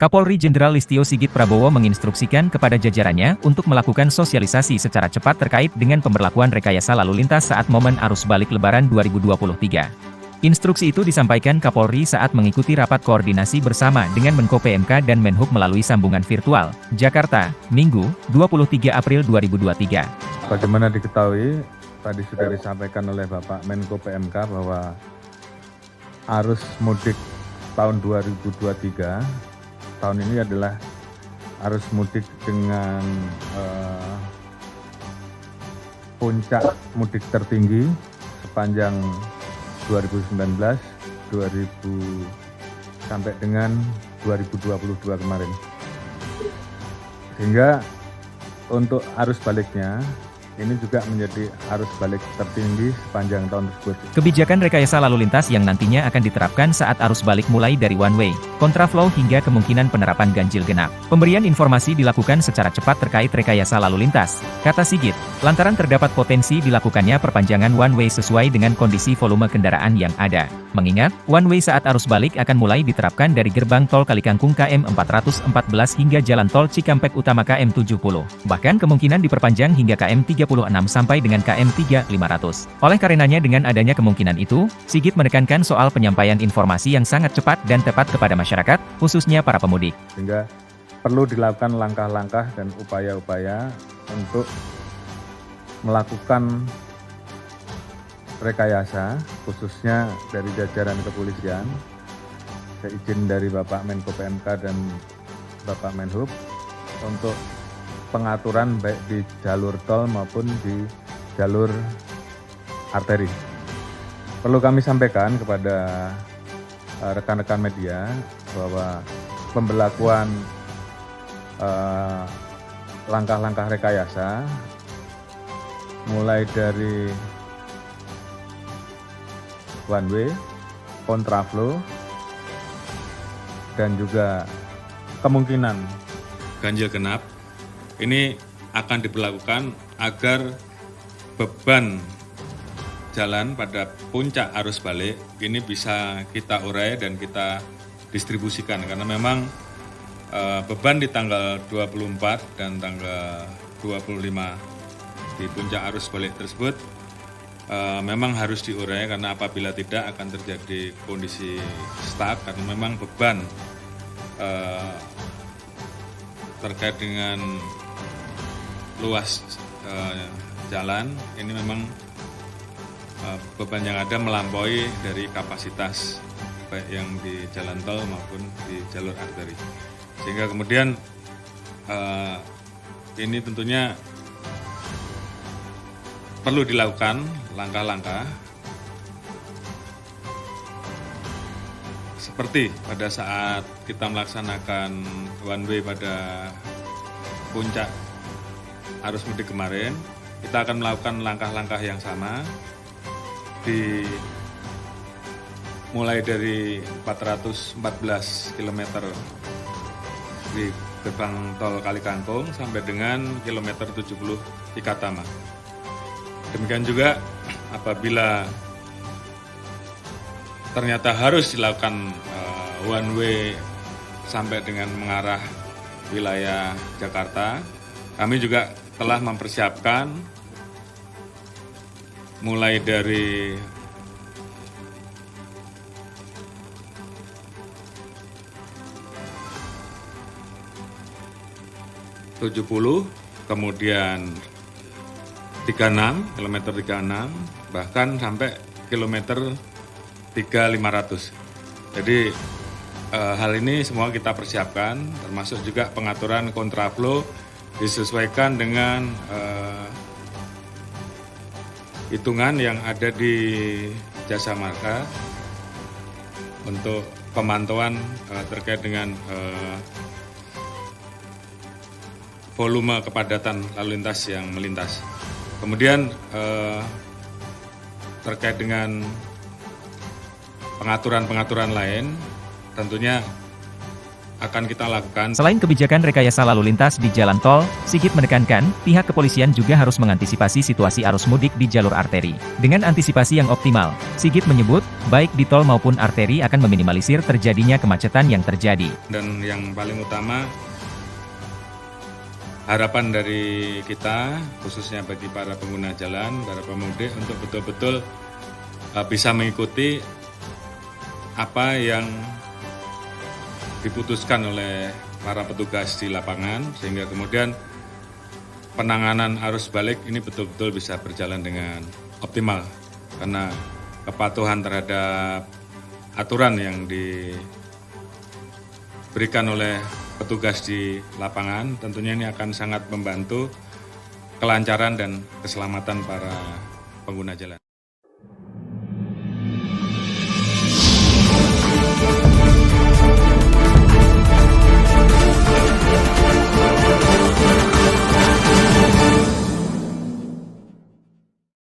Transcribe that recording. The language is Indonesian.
Kapolri Jenderal Listio Sigit Prabowo menginstruksikan kepada jajarannya untuk melakukan sosialisasi secara cepat terkait dengan pemberlakuan rekayasa lalu lintas saat momen arus balik Lebaran 2023. Instruksi itu disampaikan Kapolri saat mengikuti rapat koordinasi bersama dengan Menko PMK dan Menhub melalui sambungan virtual, Jakarta, Minggu, 23 April 2023. Bagaimana diketahui, tadi sudah disampaikan oleh Bapak Menko PMK bahwa arus mudik tahun 2023 tahun ini adalah arus mudik dengan puncak mudik tertinggi sepanjang 2019, 2000 sampai dengan 2022 kemarin. Sehingga untuk arus baliknya ini juga menjadi arus balik tertinggi sepanjang tahun tersebut. Kebijakan rekayasa lalu lintas yang nantinya akan diterapkan saat arus balik mulai dari one way, kontraflow hingga kemungkinan penerapan ganjil genap. Pemberian informasi dilakukan secara cepat terkait rekayasa lalu lintas, kata Sigit, lantaran terdapat potensi dilakukannya perpanjangan one way sesuai dengan kondisi volume kendaraan yang ada. Mengingat, one way saat arus balik akan mulai diterapkan dari gerbang tol Kalikangkung KM 414 hingga jalan tol Cikampek Utama KM 70. Bahkan kemungkinan diperpanjang hingga KM 36 sampai dengan KM 3500. Oleh karenanya dengan adanya kemungkinan itu, Sigit menekankan soal penyampaian informasi yang sangat cepat dan tepat kepada masyarakat, khususnya para pemudik. Sehingga perlu dilakukan langkah-langkah dan upaya-upaya untuk melakukan rekayasa, khususnya dari jajaran kepolisian, seizin dari Bapak Menko PMK dan Bapak Menhub, untuk pengaturan baik di jalur tol maupun di jalur arteri. Perlu kami sampaikan kepada rekan-rekan media bahwa pemberlakuan langkah-langkah rekayasa mulai dari one way, kontraflow, dan juga kemungkinan ganjil genap ini akan diberlakukan agar beban jalan pada puncak arus balik ini bisa kita urai dan kita distribusikan, karena memang beban di tanggal 24 dan tanggal 25 di puncak arus balik tersebut memang harus diurai, karena apabila tidak akan terjadi kondisi stuck, karena memang beban terkait dengan luas jalan ini memang beban yang ada melampaui dari kapasitas baik yang di jalan tol maupun di jalur arteri, sehingga kemudian ini tentunya perlu dilakukan langkah-langkah seperti pada saat kita melaksanakan one way pada puncak arus mudik kemarin. Kita akan melakukan langkah-langkah yang sama mulai dari 414 km di gerbang tol Kalikangkung sampai dengan kilometer 70 Cikatama. Demikian juga apabila ternyata harus dilakukan one way sampai dengan mengarah wilayah Jakarta, kami juga telah mempersiapkan mulai dari kemudian 36, kilometer 36, bahkan sampai kilometer 3500. Jadi hal ini semua kita persiapkan, termasuk juga pengaturan kontraflow disesuaikan dengan hitungan yang ada di Jasa Marga untuk pemantauan terkait dengan volume kepadatan lalu lintas yang melintas. Kemudian terkait dengan pengaturan-pengaturan lain, tentunya akan kita lakukan. Selain kebijakan rekayasa lalu lintas di jalan tol, Sigit menekankan, pihak kepolisian juga harus mengantisipasi situasi arus mudik di jalur arteri. Dengan antisipasi yang optimal, Sigit menyebut, baik di tol maupun arteri akan meminimalisir terjadinya kemacetan yang terjadi. Dan yang paling utama, harapan dari kita, khususnya bagi para pengguna jalan, para pemudik, untuk betul-betul bisa mengikuti apa yang diputuskan oleh para petugas di lapangan, sehingga kemudian penanganan arus balik ini betul-betul bisa berjalan dengan optimal, karena kepatuhan terhadap aturan yang diberikan oleh petugas di lapangan tentunya ini akan sangat membantu kelancaran dan keselamatan para pengguna jalan.